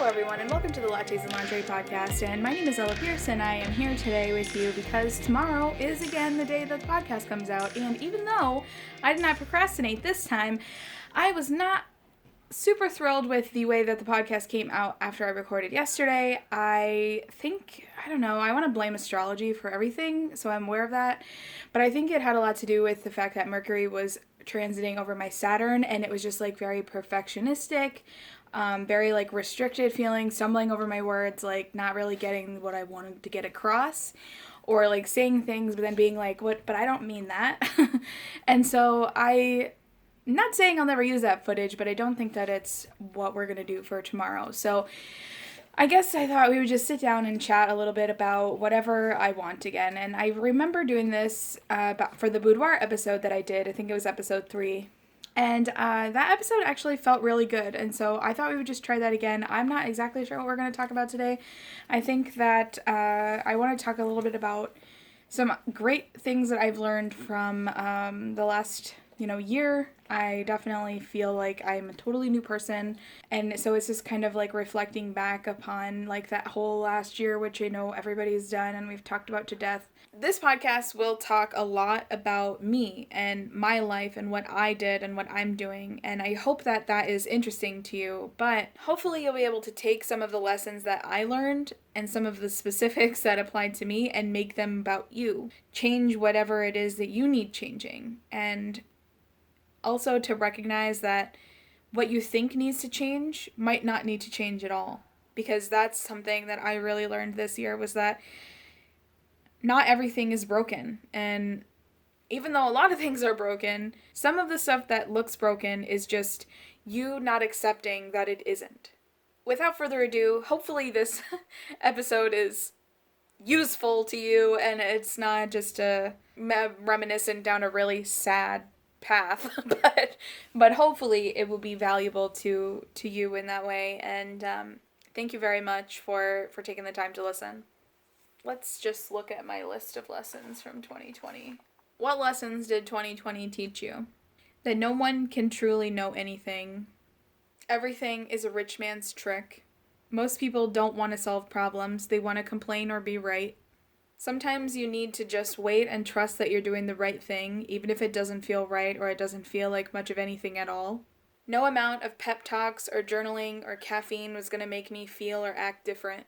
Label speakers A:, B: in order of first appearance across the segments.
A: Hello everyone and welcome to the Lattes and Lingerie podcast, and my name is Ella Pierce and I am here today with you because tomorrow is again the day that the podcast comes out, and even though I did not procrastinate this time, I was not super thrilled with the way that the podcast came out after I recorded yesterday. I want to blame astrology for everything, so I'm aware of that, but I think it had a lot to do with the fact that Mercury was transiting over my Saturn, and it was just like very perfectionistic, very like restricted feeling, stumbling over my words, like not really getting what I wanted to get across, or like saying things but then being like, what, but I don't mean that. And so not saying I'll never use that footage, but I don't think that it's what we're gonna do for tomorrow. So I guess I thought we would just sit down and chat a little bit about whatever I want again. And I remember doing this for the boudoir episode that I did. I think it was episode 3. And that episode actually felt really good. And so I thought we would just try that again. I'm not exactly sure what we're going to talk about today. I think that I want to talk a little bit about some great things that I've learned from the last year. I definitely feel like I'm a totally new person, and so it's just kind of like reflecting back upon like that whole last year, which I know everybody's done and we've talked about to death. This podcast will talk a lot about me and my life and what I did and what I'm doing, and I hope that that is interesting to you, but hopefully you'll be able to take some of the lessons that I learned and some of the specifics that applied to me and make them about you. Change whatever it is that you need changing, and also to recognize that what you think needs to change might not need to change at all. Because that's something that I really learned this year, was that not everything is broken. And even though a lot of things are broken, some of the stuff that looks broken is just you not accepting that it isn't. Without further ado, hopefully this episode is useful to you and it's not just a reminiscent down a really sad path, but hopefully it will be valuable to you in that way, and thank you very much for taking the time to listen. Let's just look at my list of lessons from 2020. What lessons did 2020 teach you? That no one can truly know anything. Everything is a rich man's trick. Most people don't want to solve problems, they want to complain or be right. Sometimes you need to just wait and trust that you're doing the right thing, even if it doesn't feel right or it doesn't feel like much of anything at all. No amount of pep talks or journaling or caffeine was going to make me feel or act different.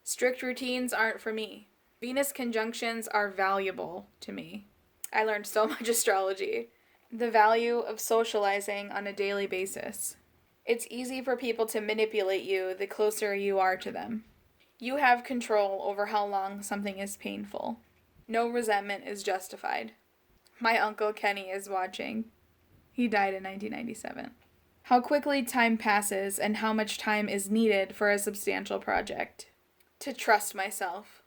A: Strict routines aren't for me. Venus conjunctions are valuable to me. I learned so much astrology. The value of socializing on a daily basis. It's easy for people to manipulate you the closer you are to them. You have control over how long something is painful. No resentment is justified. My Uncle Kenny is watching. He died in 1997. How quickly time passes and how much time is needed for a substantial project. To trust myself.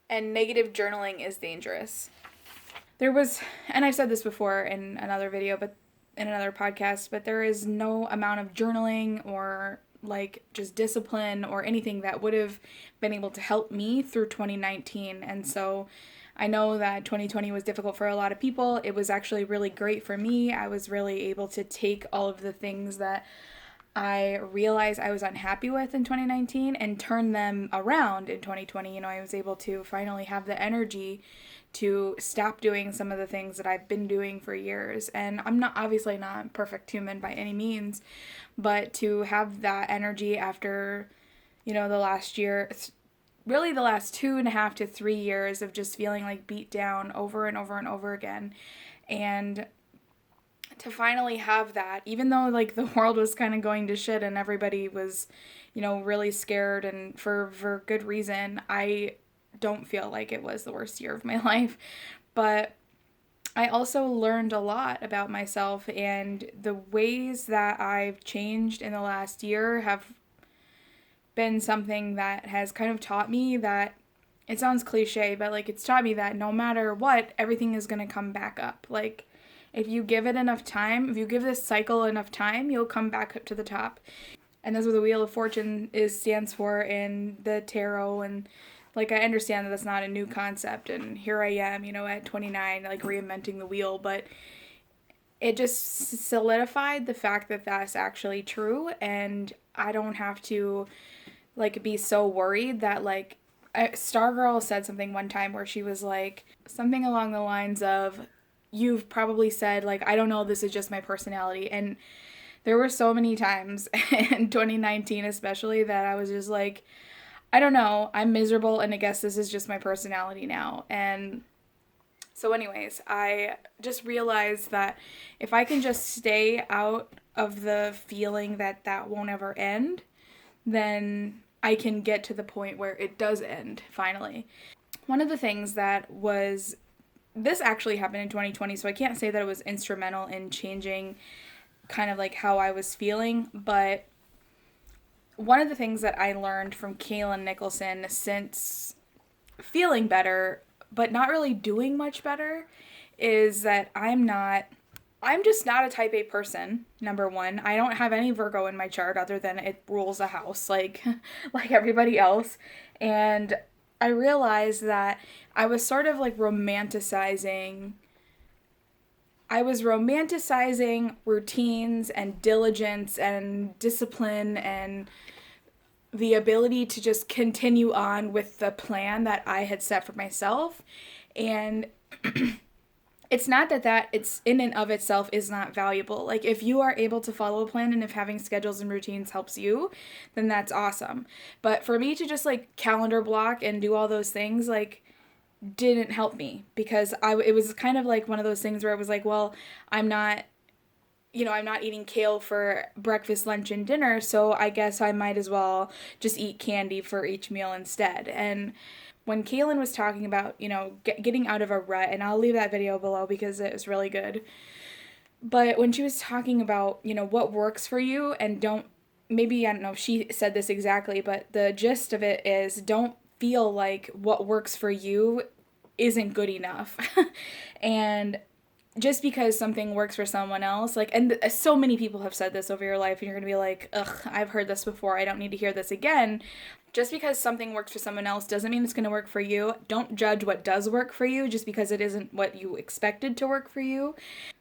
A: And negative journaling is dangerous. There was, and I've said this before in another video, but in another podcast, but there is no amount of journaling or like just discipline or anything that would have been able to help me through 2019. And so I know that 2020 was difficult for a lot of people. It was actually really great for me. I was really able to take all of the things that I realized I was unhappy with in 2019 and turn them around in 2020. I was able to finally have the energy to stop doing some of the things that I've been doing for years. And I'm obviously not a perfect human by any means, but to have that energy after, the last year, really the last 2.5 to 3 years of just feeling like beat down over and over and over again. And to finally have that, even though like the world was kind of going to shit and everybody was, really scared and for good reason, I don't feel like it was the worst year of my life. But I also learned a lot about myself, and the ways that I've changed in the last year have been something that has kind of taught me that, it sounds cliche, but like it's taught me that no matter what, everything is going to come back up. Like if you give it enough time, if you give this cycle enough time, you'll come back up to the top. And that's what the Wheel of Fortune stands for in the tarot. And like, I understand that that's not a new concept, and here I am, at 29, like, reinventing the wheel, but it just solidified the fact that that's actually true, and I don't have to like be so worried that like Stargirl said something one time where she was like something along the lines of, you've probably said like, I don't know, this is just my personality. And there were so many times in 2019 especially that I was just like, I don't know, I'm miserable and I guess this is just my personality now. And so anyways, I just realized that if I can just stay out of the feeling that that won't ever end, then I can get to the point where it does end, finally. One of the things that was, this actually happened in 2020, so I can't say that it was instrumental in changing kind of like how I was feeling, but one of the things that I learned from Kaylin Nicholson since feeling better, but not really doing much better, is that I'm just not a type A person, number one. I don't have any Virgo in my chart other than it rules a house like like everybody else. And I realized that I was sort of like romanticizing routines and diligence and discipline and the ability to just continue on with the plan that I had set for myself. And it's not that it's in and of itself is not valuable. Like, if you are able to follow a plan and if having schedules and routines helps you, then that's awesome. But for me to just like calendar block and do all those things, like, didn't help me, because it was kind of like one of those things where I was like, well, I'm not eating kale for breakfast, lunch, and dinner, so I guess I might as well just eat candy for each meal instead. And when Kaylin was talking about, getting out of a rut, and I'll leave that video below because it was really good, but when she was talking about, what works for you and maybe, I don't know if she said this exactly, but the gist of it is, don't feel like what works for you isn't good enough. And just because something works for someone else, like, and so many people have said this over your life, and you're gonna be like, ugh, I've heard this before, I don't need to hear this again. Just because something works for someone else doesn't mean it's gonna work for you. Don't judge what does work for you just because it isn't what you expected to work for you.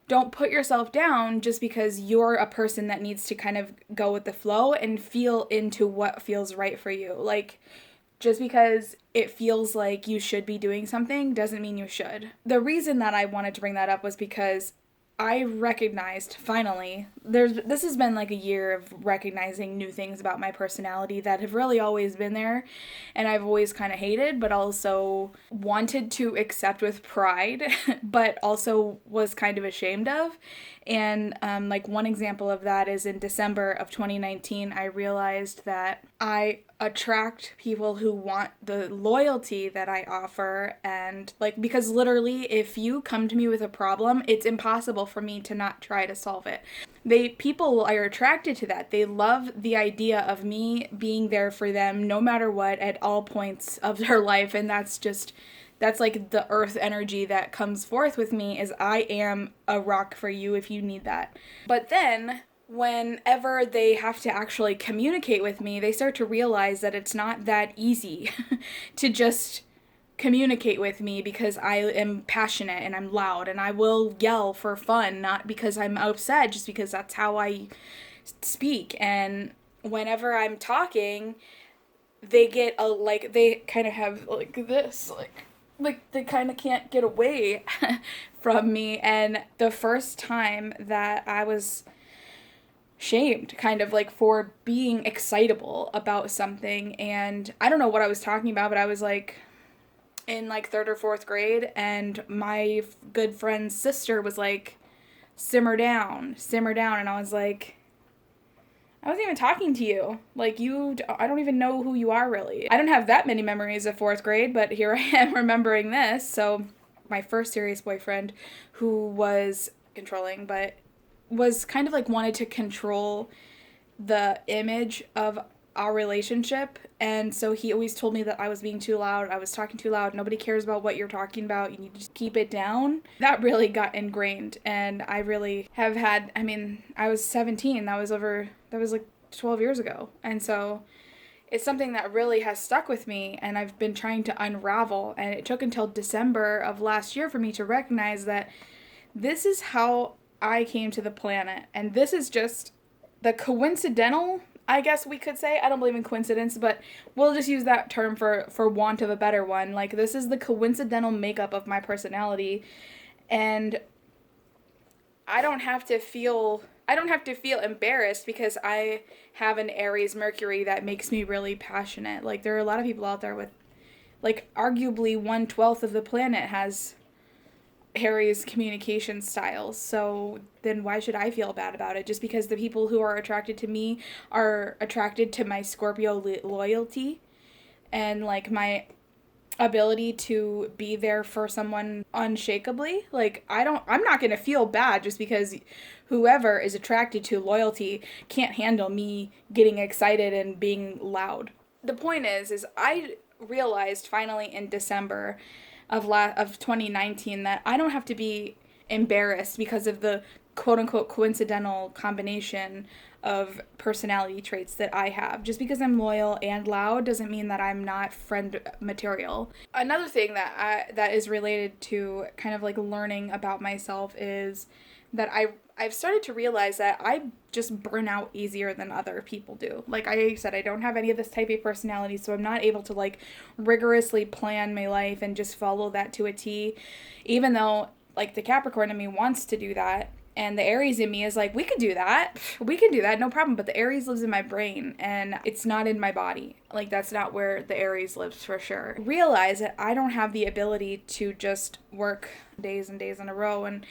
A: Don't put yourself down just because you're a person that needs to kind of go with the flow and feel into what feels right for you. Like, just because it feels like you should be doing something doesn't mean you should. The reason that I wanted to bring that up was because I recognized, finally, this has been like a year of recognizing new things about my personality that have really always been there, and I've always kind of hated, but also wanted to accept with pride, but also was kind of ashamed of. And like one example of that is in December of 2019, I realized that I attract people who want the loyalty that I offer, and like, because literally if you come to me with a problem, it's impossible for me to not try to solve it. People are attracted to that. They love the idea of me being there for them no matter what at all points of their life, and that's like the earth energy that comes forth with me, is I am a rock for you if you need that. But then whenever they have to actually communicate with me, they start to realize that it's not that easy to just communicate with me, because I am passionate and I'm loud and I will yell for fun, not because I'm upset, just because that's how I speak. And whenever I'm talking, they get they kind of have like this, like they kind of can't get away from me. And the first time that I was shamed kind of like for being excitable about something, and I don't know what I was talking about, but I was like in like 3rd or 4th grade, and my good friend's sister was like, simmer down, and I was like, I wasn't even talking to you. Like, I don't even know who you are, really. I don't have that many memories of 4th grade, but here I am remembering this. So my first serious boyfriend, who was controlling, but was kind of like wanted to control the image of our relationship. And so he always told me that I was being too loud. I was talking too loud. Nobody cares about what you're talking about. You need to just keep it down. That really got ingrained. And I really have had, I was 17. That was like 12 years ago. And so it's something that really has stuck with me, and I've been trying to unravel. And it took until December of last year for me to recognize that this is how I came to the planet. And this is just the coincidental I guess we could say, I don't believe in coincidence, but we'll just use that term for want of a better one. Like, this is the coincidental makeup of my personality, and I don't have to feel embarrassed because I have an Aries Mercury that makes me really passionate. Like, there are a lot of people out there with, like, arguably 1/12 of the planet has Harry's communication styles. So then why should I feel bad about it? Just because the people who are attracted to me are attracted to my Scorpio loyalty and like my ability to be there for someone unshakably. Like, I'm not going to feel bad just because whoever is attracted to loyalty can't handle me getting excited and being loud. The point is I realized finally in December of 2019 that I don't have to be embarrassed because of the quote unquote coincidental combination of personality traits that I have. Just because I'm loyal and loud doesn't mean that I'm not friend material. Another thing that is related to kind of like learning about myself is that I've started to realize that I just burn out easier than other people do. Like I said, I don't have any of this type A personality, so I'm not able to like rigorously plan my life and just follow that to a T, even though like the Capricorn in me wants to do that. And the Aries in me is like, we can do that, no problem. But the Aries lives in my brain and it's not in my body. Like, that's not where the Aries lives for sure. Realize that I don't have the ability to just work days and days in a row. And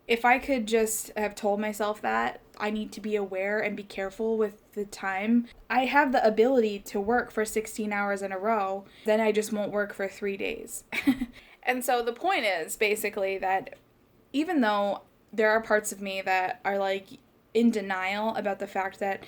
A: if I could just have told myself that I need to be aware and be careful with the time, I have the ability to work for 16 hours in a row, then I just won't work for 3 days. And so the point is basically that even though there are parts of me that are like in denial about the fact that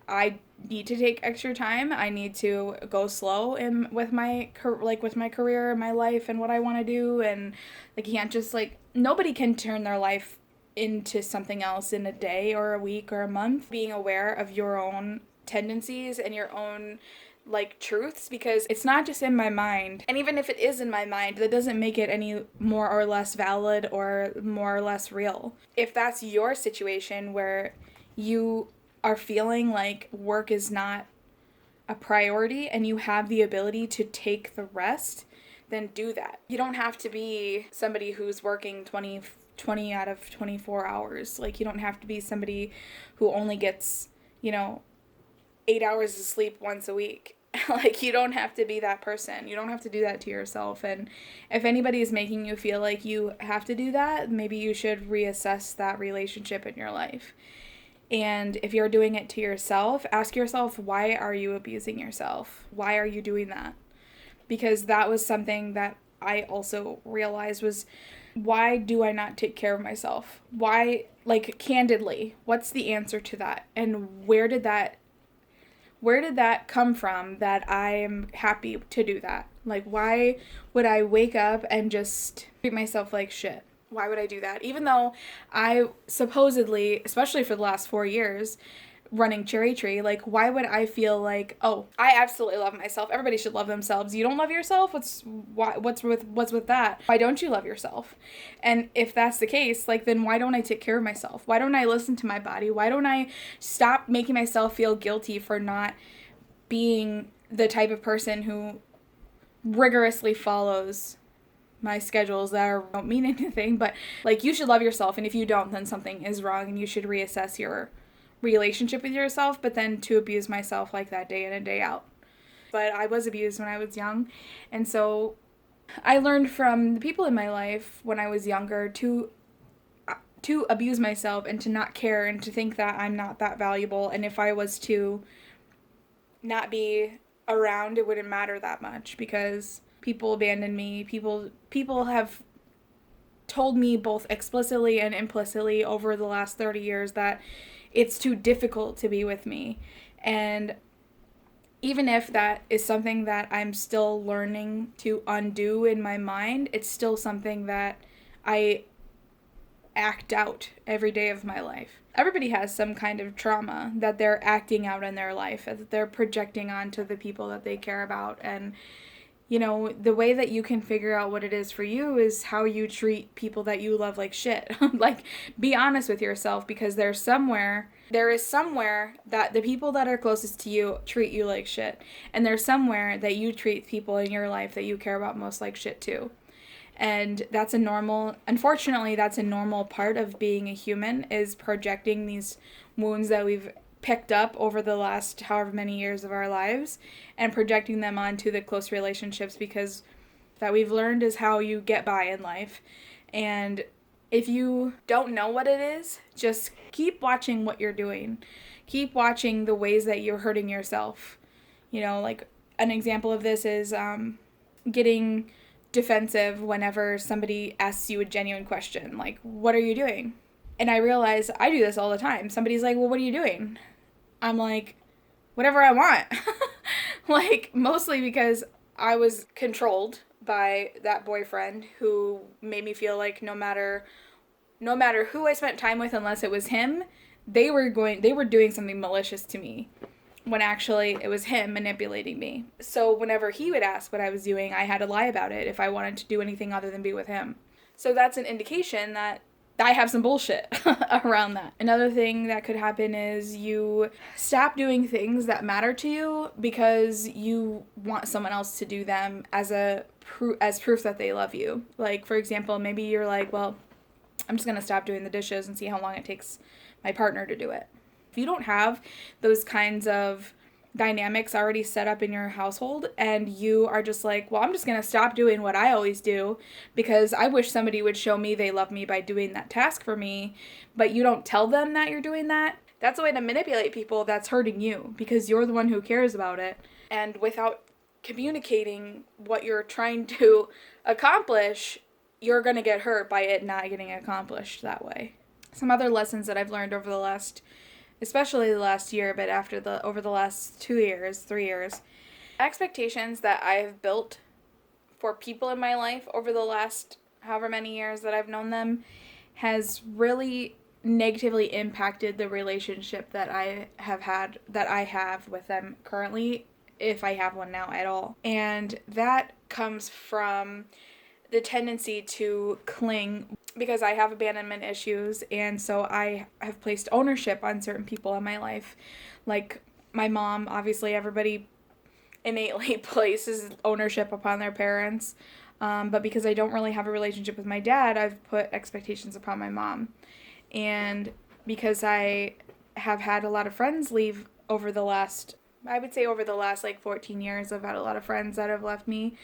A: I need to take extra time, I need to go slow with my career, my life, and what I want to do, and I can't just like, nobody can turn their life into something else in a day or a week or a month. Being aware of your own tendencies and your own like truths, because it's not just in my mind, and even if it is in my mind, that doesn't make it any more or less valid or more or less real. If that's your situation where you are feeling like work is not a priority and you have the ability to take the rest, then do that. You don't have to be somebody who's working 20 out of 24 hours. Like, you don't have to be somebody who only gets, 8 hours of sleep once a week. Like, you don't have to be that person. You don't have to do that to yourself. And if anybody is making you feel like you have to do that, maybe you should reassess that relationship in your life. And if you're doing it to yourself, ask yourself, why are you abusing yourself? Why are you doing that? Because that was something that I also realized was, why do I not take care of myself? Why, like, candidly, what's the answer to that? And where did that come from that I'm happy to do that? Like, why would I wake up and just treat myself like shit? Why would I do that? Even though I supposedly, especially for the last 4 years, running Cherry Tree, like, why would I feel like, oh, I absolutely love myself. Everybody should love themselves. You don't love yourself? What's with that? Why don't you love yourself? And if that's the case, like, then why don't I take care of myself? Why don't I listen to my body? Why don't I stop making myself feel guilty for not being the type of person who rigorously follows my schedules that don't mean anything? But like, you should love yourself, and if you don't, then something is wrong and you should reassess your relationship with yourself. But then to abuse myself like that day in and day out. But I was abused when I was young, and so I learned from the people in my life when I was younger to abuse myself and to not care and to think that I'm not that valuable, and if I was to not be around, it wouldn't matter that much because people abandoned me. People have told me both explicitly and implicitly over the last 30 years that it's too difficult to be with me. And even if that is something that I'm still learning to undo in my mind, it's still something that I act out every day of my life. Everybody has some kind of trauma that they're acting out in their life, that they're projecting onto the people that they care about. And The way that you can figure out what it is for you is how you treat people that you love like shit. Like, be honest with yourself, because there is somewhere that the people that are closest to you treat you like shit. And there's somewhere that you treat people in your life that you care about most like shit too. And unfortunately, that's a normal part of being a human, is projecting these wounds that we've picked up over the last however many years of our lives and projecting them onto the close relationships, because that we've learned is how you get by in life. And if you don't know what it is, just keep watching what you're doing. Keep watching the ways that you're hurting yourself. Like an example of this is getting defensive whenever somebody asks you a genuine question, like, what are you doing? And I realize I do this all the time. Somebody's like, well, what are you doing? I'm like, whatever I want. Like, mostly because I was controlled by that boyfriend who made me feel like no matter who I spent time with, unless it was him, they were doing something malicious to me, when actually it was him manipulating me. So whenever he would ask what I was doing, I had to lie about it if I wanted to do anything other than be with him. So that's an indication that I have some bullshit around that. Another thing that could happen is you stop doing things that matter to you because you want someone else to do them as proof that they love you. Like, for example, maybe you're like, well, I'm just going to stop doing the dishes and see how long it takes my partner to do it. If you don't have those kinds of dynamics already set up in your household, and you are just like, well, I'm just going to stop doing what I always do because I wish somebody would show me they love me by doing that task for me, but you don't tell them that you're doing that, that's a way to manipulate people that's hurting you, because you're the one who cares about it. And without communicating what you're trying to accomplish, you're going to get hurt by it not getting accomplished that way. Some other lessons that I've learned over the last, especially the last year, but over the last 2 years, 3 years, expectations that I've built for people in my life over the last however many years that I've known them has really negatively impacted the relationship that I have with them currently, if I have one now at all. And that comes from the tendency to cling, because I have abandonment issues, and so I have placed ownership on certain people in my life. Like my mom, obviously everybody innately places ownership upon their parents, but because I don't really have a relationship with my dad, I've put expectations upon my mom. And because I have had a lot of friends leave over the last like 14 years, I've had a lot of friends that have left me,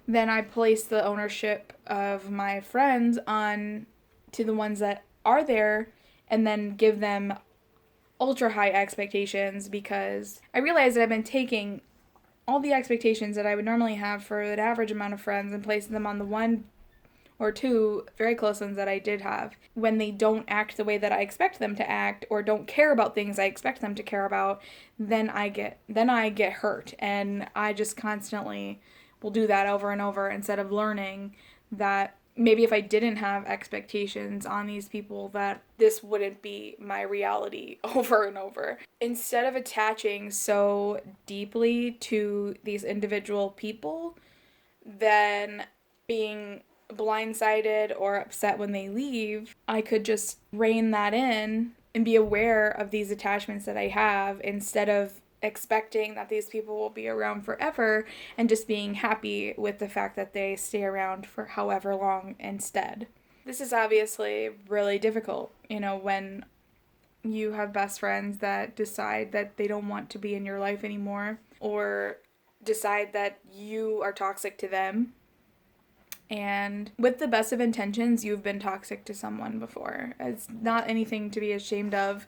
A: then I place the ownership of my friends on to the ones that are there, and then give them ultra high expectations, because I realize that I've been taking all the expectations that I would normally have for an average amount of friends and placing them on the one or two very close ones that I did have. When they don't act the way that I expect them to act, or don't care about things I expect them to care about, then I get hurt, and I just constantly will do that over and over, instead of learning that maybe if I didn't have expectations on these people, that this wouldn't be my reality over and over. Instead of attaching so deeply to these individual people, then being blindsided or upset when they leave, I could just rein that in and be aware of these attachments that I have, instead of expecting that these people will be around forever and just being happy with the fact that they stay around for however long instead. This is obviously really difficult, when you have best friends that decide that they don't want to be in your life anymore, or decide that you are toxic to them. And with the best of intentions, you've been toxic to someone before. It's not anything to be ashamed of.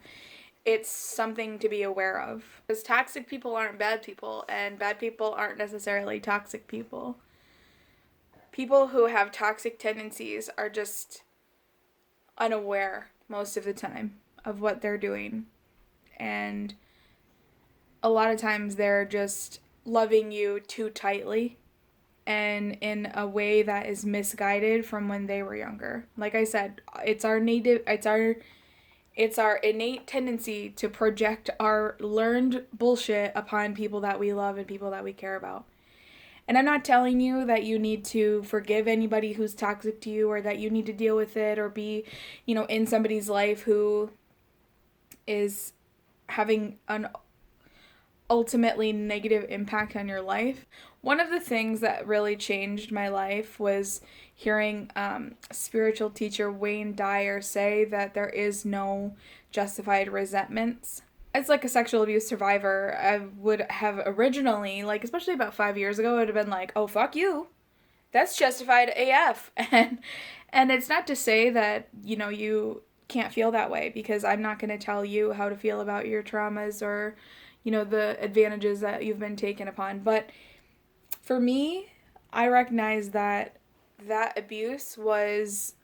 A: It's something to be aware of. Because toxic people aren't bad people, and bad people aren't necessarily toxic people. People who have toxic tendencies are just unaware most of the time of what they're doing. And a lot of times they're just loving you too tightly, and in a way that is misguided from when they were younger. Like I said, it's our innate tendency to project our learned bullshit upon people that we love and people that we care about. And I'm not telling you that you need to forgive anybody who's toxic to you or that you need to deal with it or be, in somebody's life who is having an ultimately negative impact on your life. One of the things that really changed my life was hearing spiritual teacher Wayne Dyer say that there is no justified resentments. As like a sexual abuse survivor, I would have originally, like especially about 5 years ago, I would have been like, oh, fuck you. That's justified AF. And it's not to say that, you can't feel that way, because I'm not going to tell you how to feel about your traumas or, the advantages that you've been taken upon. But for me, I recognize that abuse was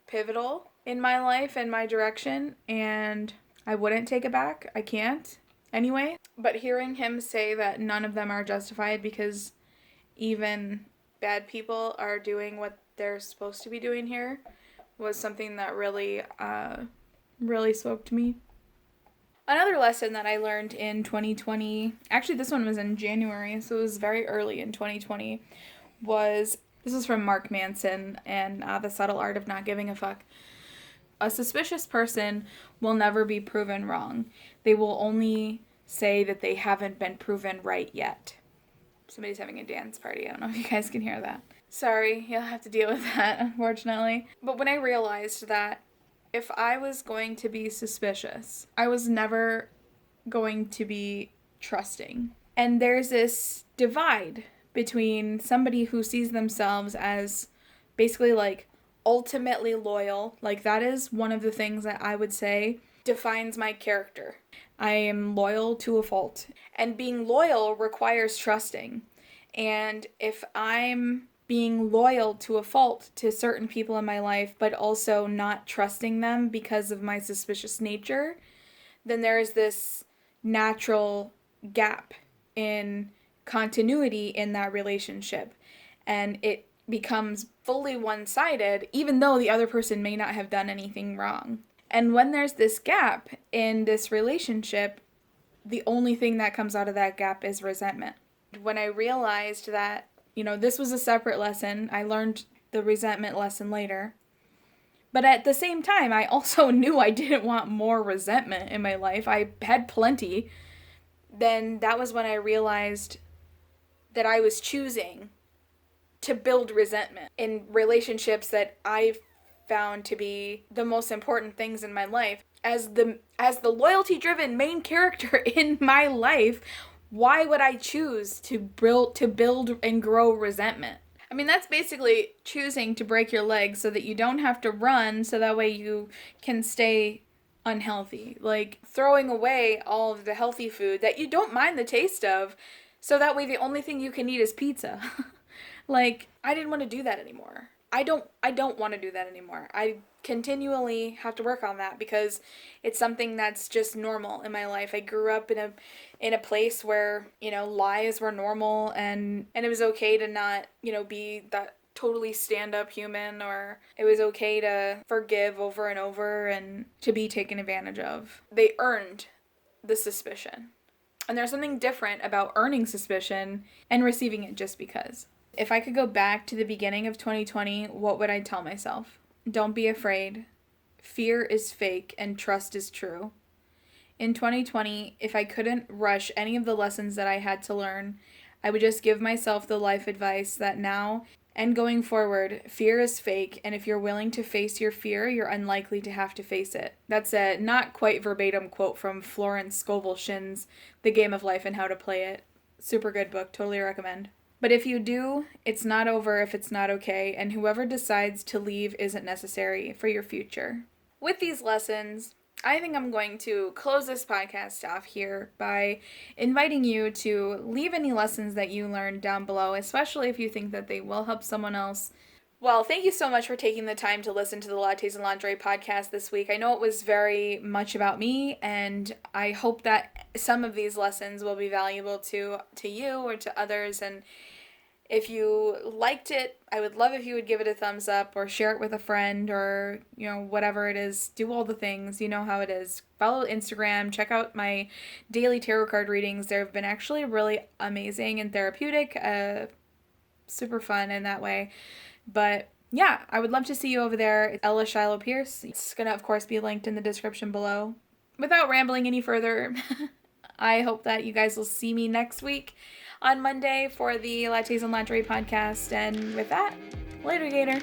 A: pivotal in my life and my direction, and I wouldn't take it back. I can't anyway. But hearing him say that none of them are justified because even bad people are doing what they're supposed to be doing here was something that really, really spoke to me. Another lesson that I learned in 2020, actually this one was in January, so it was very early in 2020, this was from Mark Manson and The Subtle Art of Not Giving a Fuck. A suspicious person will never be proven wrong. They will only say that they haven't been proven right yet. Somebody's having a dance party. I don't know if you guys can hear that. Sorry, you'll have to deal with that, unfortunately. But when I realized that if I was going to be suspicious, I was never going to be trusting. And there's this divide between somebody who sees themselves as basically like ultimately loyal. Like that is one of the things that I would say defines my character. I am loyal to a fault. And being loyal requires trusting. And if I'm being loyal to a fault to certain people in my life, but also not trusting them because of my suspicious nature, then there is this natural gap in continuity in that relationship. And it becomes fully one-sided, even though the other person may not have done anything wrong. And when there's this gap in this relationship, the only thing that comes out of that gap is resentment. When I realized that, this was a separate lesson, I learned the resentment lesson later. But at the same time, I also knew I didn't want more resentment in my life. I had plenty. Then that was when I realized that I was choosing to build resentment in relationships that I found to be the most important things in my life. As the loyalty-driven main character in my life, why would I choose to build and grow resentment? I mean, that's basically choosing to break your legs so that you don't have to run, so that way you can stay unhealthy. Like throwing away all of the healthy food that you don't mind the taste of, so that way the only thing you can eat is pizza. Like, I didn't want to do that anymore. I don't want to do that anymore. I continually have to work on that because it's something that's just normal in my life. I grew up in a place where, lies were normal and it was okay to not, be that totally stand-up human, or it was okay to forgive over and over and to be taken advantage of. They earned the suspicion. And there's something different about earning suspicion and receiving it just because. If I could go back to the beginning of 2020, what would I tell myself? Don't be afraid. Fear is fake and trust is true. In 2020, if I couldn't rush any of the lessons that I had to learn, I would just give myself the life advice that now and going forward, fear is fake, and if you're willing to face your fear, you're unlikely to have to face it. That's a not quite verbatim quote from Florence Scovel Shinn's The Game of Life and How to Play It. Super good book, totally recommend. But if you do, it's not over if it's not okay, and whoever decides to leave isn't necessary for your future. With these lessons, I think I'm going to close this podcast off here by inviting you to leave any lessons that you learned down below, especially if you think that they will help someone else. Well, thank you so much for taking the time to listen to the Lattes and Lingerie podcast this week. I know it was very much about me, and I hope that some of these lessons will be valuable to you or to others. And if you liked it, I would love if you would give it a thumbs up or share it with a friend or, whatever it is. Do all the things. You know how it is. Follow Instagram. Check out my daily tarot card readings. They've been actually really amazing and therapeutic. super fun in that way. But yeah, I would love to see you over there. Ella Shiloh Pierce. It's going to, of course, be linked in the description below. Without rambling any further, I hope that you guys will see me next week on Monday for the Lattes and Lingerie podcast. And with that, later, Gator.